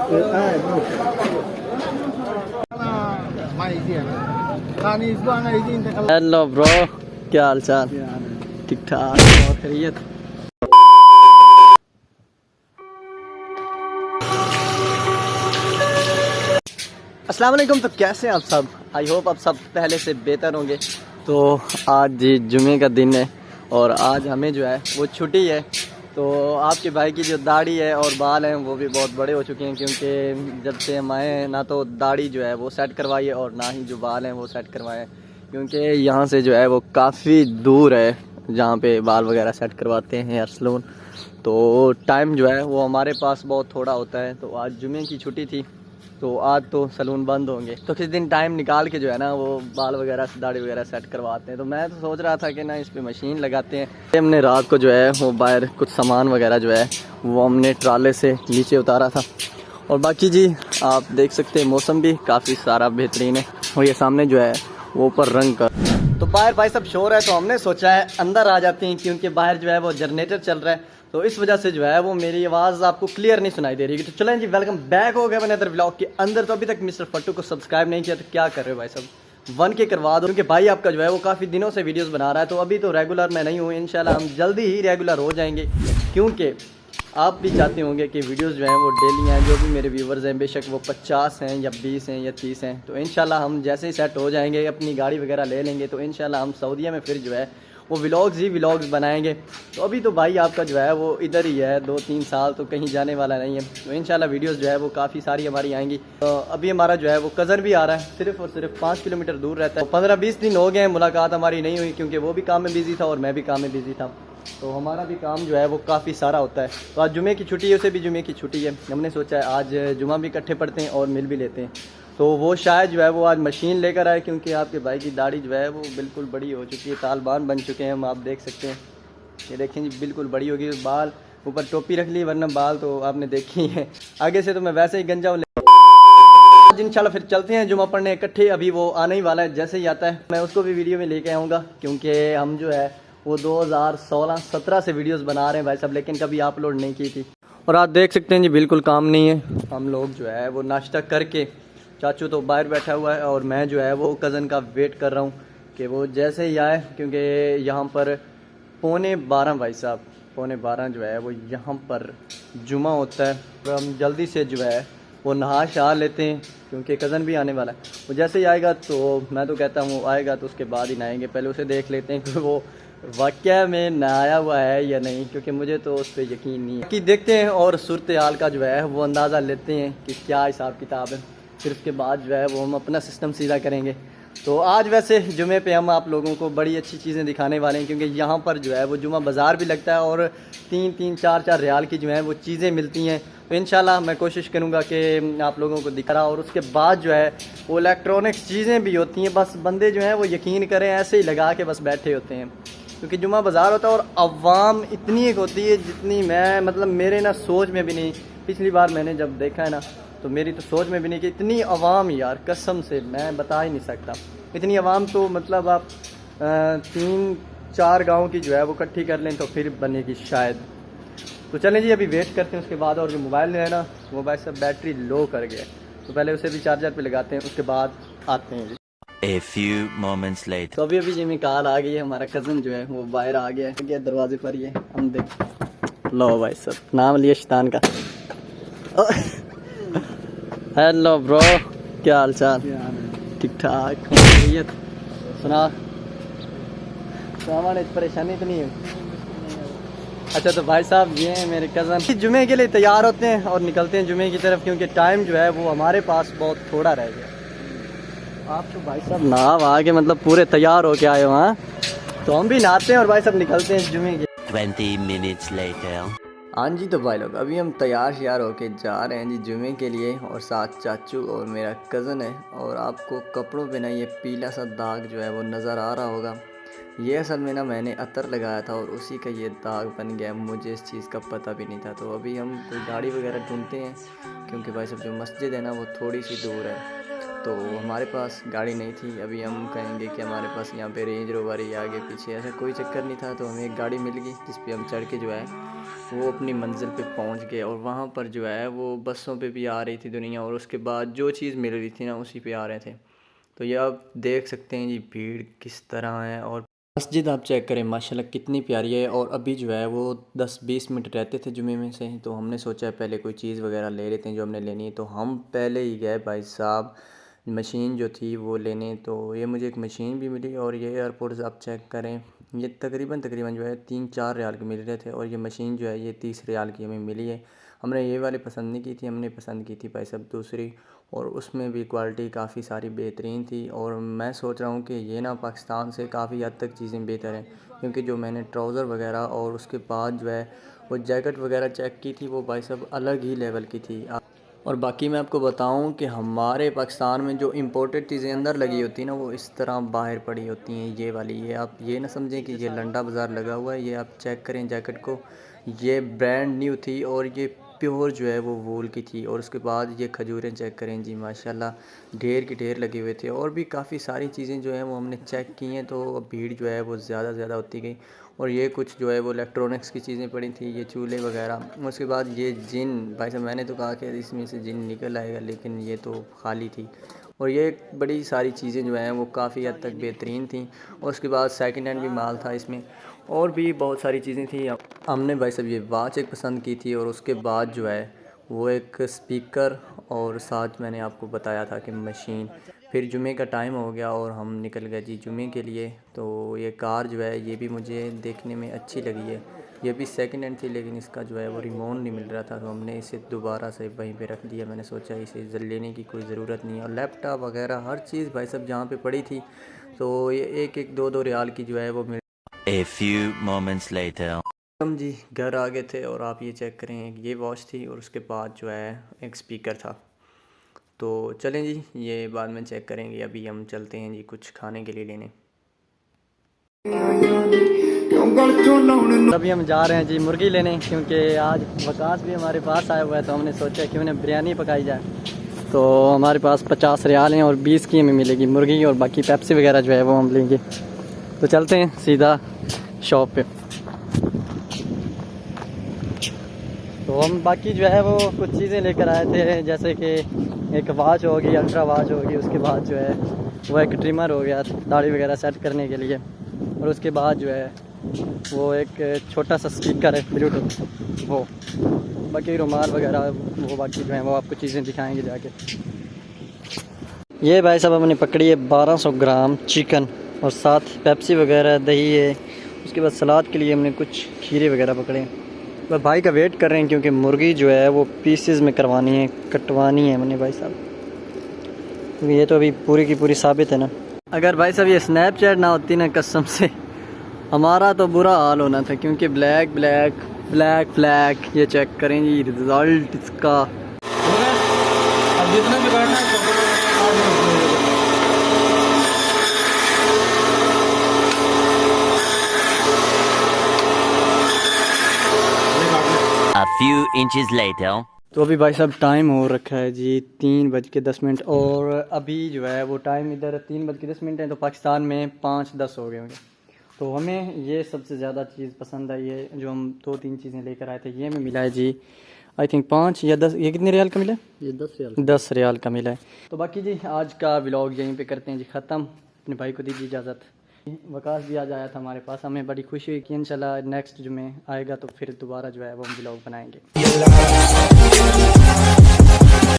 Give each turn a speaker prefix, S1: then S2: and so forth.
S1: Hello bro, क्या हाल चाल? ठीक ठाक और खैरियत। अस्सलाम वालेकुम। तो कैसे हैं आप सब? आई होप आप सब पहले से बेहतर होंगे। तो आज जुमे का दिन है और आज हमें जो है वो छुट्टी है। तो आपके भाई की जो दाढ़ी है और बाल हैं वो भी बहुत बड़े हो चुके हैं, क्योंकि जब से हम आए हैं ना तो दाढ़ी जो है वो सेट करवाई है और ना ही जो बाल हैं वो सेट करवाए हैं, क्योंकि यहाँ से जो है वो काफ़ी दूर है जहाँ पे बाल वगैरह सेट करवाते हैं हेयर सैलून। तो टाइम जो है वो हमारे पास बहुत थोड़ा होता है। तो आज जुमे की छुट्टी थी तो आज तो सैलून बंद होंगे, तो किस दिन टाइम निकाल के जो है ना वो बाल वगैरह दाढ़ी वगैरह सेट करवाते हैं। तो मैं तो सोच रहा था कि ना इस पे मशीन लगाते हैं। हमने रात को जो है वो बाहर कुछ सामान वगैरह जो है वो हमने ट्राले से नीचे उतारा था। और बाकी जी आप देख सकते हैं मौसम भी काफ़ी सारा बेहतरीन है और ये सामने जो है वो ऊपर रंग कर। तो बाहर भाई सब शोर है तो हमने सोचा है अंदर आ जाते हैं, क्योंकि बाहर जो है वो जनरेटर चल रहा है तो इस वजह से जो है वो मेरी आवाज़ आपको क्लियर नहीं सुनाई दे रही है। तो चलें जी, वेलकम बैक हो गया मैंने अदर व्लॉग के अंदर। तो अभी तक मिस्टर फट्टू को सब्सक्राइब नहीं किया तो क्या कर रहे हो भाई सब, 1K करवा दो, क्योंकि भाई आपका जो है वो काफ़ी दिनों से वीडियोस बना रहा है। तो अभी तो रेगुलर मैं नहीं हूँ, इंशाल्लाह हम जल्दी ही रेगुलर हो जाएंगे, क्योंकि आप भी चाहते होंगे कि वीडियोस जो हैं वो डेली हैं। जो भी मेरे व्यूवर्स हैं बेशक वो 50 हैं या 20 हैं या 30 हैं, तो इंशाल्लाह हम जैसे ही सेट हो जाएंगे अपनी गाड़ी वगैरह ले लेंगे तो इंशाल्लाह हम सऊदीया में फिर जो है वो व्लॉग्स ही व्लॉग्स बनाएंगे। तो अभी तो भाई आपका जो है वो इधर ही है, 2-3 साल तो कहीं जाने वाला नहीं है। तो इंशाल्लाह वीडियोस जो है वो काफ़ी सारी हमारी आएंगी। तो अभी हमारा जो है वो कज़न भी आ रहा है, सिर्फ और सिर्फ 5 किलोमीटर दूर रहता है। 15-20 दिन हो गए हैं मुलाकात हमारी नहीं हुई, क्योंकि वो भी काम में बिज़ी था और मैं भी काम में बिज़ी था। तो हमारा भी काम जो है वो काफ़ी सारा होता है। तो आज जुमे की छुट्टी है, उसे भी जुमे की छुट्टी है। हमने सोचा है आज जुमा भी इकट्ठे पढ़ते हैं और मिल भी लेते हैं। तो वो शायद जो है वो आज मशीन लेकर आए, क्योंकि आपके भाई की दाढ़ी जो है वो बिल्कुल बड़ी हो चुकी है, तालबान बन चुके हैं हम, आप देख सकते हैं। ये देखें जी बिल्कुल बड़ी होगी, बाल ऊपर टोपी रख ली, वरना बाल तो आपने देखी है। आगे से तो मैं वैसे ही गंजा हूँ। आज इंशाल्लाह फिर चलते हैं जुमा पढ़ने इकट्ठे। अभी वो आने ही वाला है, जैसे ही आता है मैं उसको भी वीडियो में लेके आऊँगा, क्योंकि हम जो है वो 2016-17 से वीडियोस बना रहे हैं भाई साहब, लेकिन कभी अपलोड नहीं की थी। और आप देख सकते हैं जी बिल्कुल काम नहीं है। हम लोग जो है वो नाश्ता करके, चाचू तो बाहर बैठा हुआ है और मैं जो है वो कज़न का वेट कर रहा हूँ कि वो जैसे ही आए, क्योंकि यहाँ पर 11:15 भाई साहब 11:15 जो है वो यहाँ पर जुमा होता है। तो हम जल्दी से जो है वो नहा शहा लेते हैं, क्योंकि कज़न भी आने वाला है। वो जैसे ही आएगा तो मैं तो कहता हूँ आएगा तो उसके बाद ही नहाएंगे, पहले उसे देख लेते हैं कि वो वाकया में नहाया हुआ है या नहीं, क्योंकि मुझे तो उस पर यकीन नहीं है। कि देखते हैं और सूरत हाल का जो है वो अंदाज़ा लेते हैं कि क्या हिसाब किताब है, फिर उसके बाद जो है वो हम अपना सिस्टम सीधा करेंगे। तो आज वैसे जुमे पे हम आप लोगों को बड़ी अच्छी चीज़ें दिखाने वाले हैं, क्योंकि यहाँ पर जो है वो जुमा बाज़ार भी लगता है और 3-3, 4-4 रियाल की जो है वो चीज़ें मिलती हैं। तो इंशाल्लाह मैं कोशिश करूँगा कि आप लोगों को दिखा रहा। और उसके बाद जो है वो इलेक्ट्रॉनिक्स चीज़ें भी होती हैं, बस बंदे जो हैं वो यकीन करें ऐसे ही लगा के बस बैठे होते हैं, क्योंकि जुमा बाज़ार होता है और अवाम इतनी एक होती है जितनी मैं मतलब मेरे ना सोच में भी नहीं। पिछली बार मैंने जब देखा है ना तो मेरी तो सोच में भी नहीं कि इतनी अवाम, यार कसम से मैं बता ही नहीं सकता इतनी अवाम। तो मतलब आप 3-4 गाँव की जो है वो इकट्ठी कर लें तो फिर बनेगी शायद। तो चलें जी अभी वेट करते हैं उसके बाद। और जो मोबाइल है ना मोबाइल से बैटरी लो कर गया, तो पहले उसे भी चार्जर पे लगाते हैं, उसके बाद आते हैं जी।
S2: A few moments later.
S1: तो अभी जिम्मी कॉल आ गई है, हमारा कज़न जो है वो बाहर आ गया है दरवाजे पर। ये हम देख लो भाई सब नाम लिया शैतान का। हेलो ब्रो, क्या हाल चाल? ठीक ठाक खैरियत। सुना सामान परेशानी तो नहीं है? अच्छा तो भाई साहब ये हैं मेरे कज़न, जुमे के लिए तैयार होते हैं और निकलते हैं जुमे की तरफ, क्योंकि टाइम जो है वो हमारे पास बहुत थोड़ा रह गया। आप तो भाई साहब नहा वहा के मतलब पूरे तैयार हो के आए वहाँ, तो हम भी नहाते हैं और भाई साहब निकलते हैं जुमे के।
S2: 20 minutes later.
S1: हाँ जी तो भाई लोग अभी हम तैयार श्यार होके जा रहे हैं जी जुमे के लिए, और साथ चाचू और मेरा कज़न है। और आपको कपड़ों पे ना ये पीला सा दाग जो है वो नज़र आ रहा होगा, ये असल में ना मैंने अतर लगाया था और उसी का ये दाग बन गया, मुझे इस चीज़ का पता भी नहीं था। तो अभी हम कोई गाड़ी वगैरह ढूंढते हैं, क्योंकि भाई साहब जो मस्जिद है ना वो थोड़ी सी दूर है। तो हमारे पास गाड़ी नहीं थी। अभी हम कहेंगे कि हमारे पास यहाँ पे रेंज रोवर ही आगे पीछे ऐसा कोई चक्कर नहीं था, तो हमें एक गाड़ी मिल गई जिस पे हम चढ़ के जो है वो अपनी मंजिल पे पहुँच गए। और वहाँ पर जो है वो बसों पे भी आ रही थी दुनिया, और उसके बाद जो चीज़ मिल रही थी ना उसी पे आ रहे थे। तो ये आप देख सकते हैं जी भीड़ किस तरह है। और मस्जिद आप चेक करें माशाल्लाह कितनी प्यारी है। और अभी जो है वो 10-20 मिनट रहते थे जुमे में से, तो हमने सोचा पहले कोई चीज़ वगैरह ले लेते हैं जो हमने लेनी है। तो हम पहले ही गए भाई साहब मशीन जो थी वो लेने। तो ये मुझे एक मशीन भी मिली, और ये एयरपोर्ट्स आप चेक करें ये तकरीबन जो है 3-4 रियाल के मिल रहे थे, और ये मशीन जो है ये 30 रियाल की हमें मिली है। हमने ये वाली पसंद नहीं की थी, हमने पसंद की थी भाई साहब दूसरी, और उसमें भी क्वालिटी काफ़ी सारी बेहतरीन थी। और मैं सोच रहा हूँ कि ये ना पाकिस्तान से काफ़ी हद तक चीज़ें बेहतर हैं, क्योंकि जो मैंने ट्राउज़र वगैरह और उसके बाद जो है वो जैकेट वगैरह चेक की थी वो भाई साहब अलग ही लेवल की थी। और बाकी मैं आपको बताऊं कि हमारे पाकिस्तान में जो इंपोर्टेड चीज़ें अंदर लगी होती हैं ना वो इस तरह बाहर पड़ी होती हैं ये वाली। ये आप ये ना समझें कि ये लंडा बाज़ार लगा हुआ है। ये आप चेक करें जैकेट को, ये ब्रांड न्यू थी और ये प्योर जो है वो वूल की थी। और उसके बाद ये खजूरें चेक करें जी माशाल्लाह ढेर के ढेर लगे हुए थे। और भी काफ़ी सारी चीज़ें जो हैं वो हमने चेक की हैं, तो भीड़ जो है वो ज़्यादा से ज़्यादा होती गई। और ये कुछ जो है वो इलेक्ट्रॉनिक्स की चीज़ें पड़ी थी, ये चूल्हे वगैरह। उसके बाद ये जिन भाई साहब मैंने तो कहा कि इसमें से जिन निकल आएगा, लेकिन ये तो खाली थी। और ये बड़ी सारी चीज़ें जो हैं वो काफ़ी हद तक बेहतरीन थी। और उसके बाद सेकंड हैंड भी माल था इसमें, और भी बहुत सारी चीज़ें थी। हमने भाई साहब ये वॉच एक पसंद की थी, और उसके बाद जो है वो एक स्पीकर, और साथ मैंने आपको बताया था कि मशीन। फिर जुमे का टाइम हो गया और हम निकल गए जी जुमे के लिए। तो ये कार जो है ये भी मुझे देखने में अच्छी लगी है। ये भी सेकंड हैंड थी, लेकिन इसका जो है वो रिमोट नहीं मिल रहा था, तो हमने इसे दोबारा से वहीं पे रख दिया। मैंने सोचा इसे लेने की कोई ज़रूरत नहीं है। और लैपटॉप वगैरह हर चीज़ भाई साहब जहाँ पे पड़ी थी, तो ये 1-2 रियाल की जो है वो मिल।
S2: A few moments later.
S1: हम जी घर आ गए थे, और आप ये चेक करें एक ये वॉच थी, और उसके बाद जो है एक स्पीकर था। तो चलें जी ये बाद में चेक करेंगे। अभी हम चलते हैं जी कुछ खाने के लिए लेने। अभी हम जा रहे हैं जी मुर्गी लेने, क्योंकि आज वकास भी हमारे पास आया हुआ है, तो हमने सोचा कि उन्हें बिरयानी पकाई जाए। तो हमारे पास 50 रियाल हैं और 20 की हमें मिलेगी मुर्गी, और बाकी पेप्सी वगैरह जो है वो हम लेंगे। तो चलते हैं सीधा शॉप पे। तो हम बाकी जो है वो कुछ चीज़ें लेकर आए थे, जैसे कि एक वॉच होगी, अल्ट्रा वॉच होगी। उसके बाद जो है वो एक ट्रिमर हो गया दाढ़ी वगैरह सेट करने के लिए। और उसके बाद जो है वो एक छोटा सा स्पीकर है ब्लूटूथ वो। बाकी रुमाल वगैरह वो बाकी जो है वो आपको चीज़ें दिखाएंगे जाके। ये भाई साहब हमने पकड़ी है 1200 ग्राम चिकन, और साथ पेप्सी वगैरह दही है। उसके बाद सलाद के लिए हमने कुछ खीरे वगैरह पकड़े हैं। बस भाई का वेट कर रहे हैं, क्योंकि मुर्गी जो है वो पीसेस में करवानी है, कटवानी है मैंने भाई साहब, क्योंकि ये तो अभी पूरी की पूरी साबित है ना। अगर भाई साहब ये स्नैपचैट ना होती ना, कसम से हमारा तो बुरा हाल होना था। क्योंकि ब्लैक ब्लैक ब्लैक ब्लैक ये चेक करें जी रिज़ल्ट इसका। अब जितना भी करना है
S2: A few inches later.
S1: तो अभी भाई साहब टाइम हो रखा है जी 3:10। और अभी जो है वो टाइम इधर 3:10 है, तो पाकिस्तान में 5:10 हो गए होंगे। तो हमें ये सबसे ज़्यादा चीज़ पसंद आई है, जो हम 2-3 चीज़ें लेकर आए थे। ये हमें मिला है जी आई थिंक 5 या 10, ये कितने रियाल का मिला है? ये 10 रियाल का मिला है। तो बाकी जी आज का व्लॉग यहीं पे करते हैं जी ख़त्म। अपने भाई को दीजिए इजाज़त। वकास भी आज आया था हमारे पास, हमें बड़ी खुशी हुई कि इंशाल्लाह नेक्स्ट जुमे आएगा तो फिर दोबारा जो है वो हम व्लॉग बनाएंगे।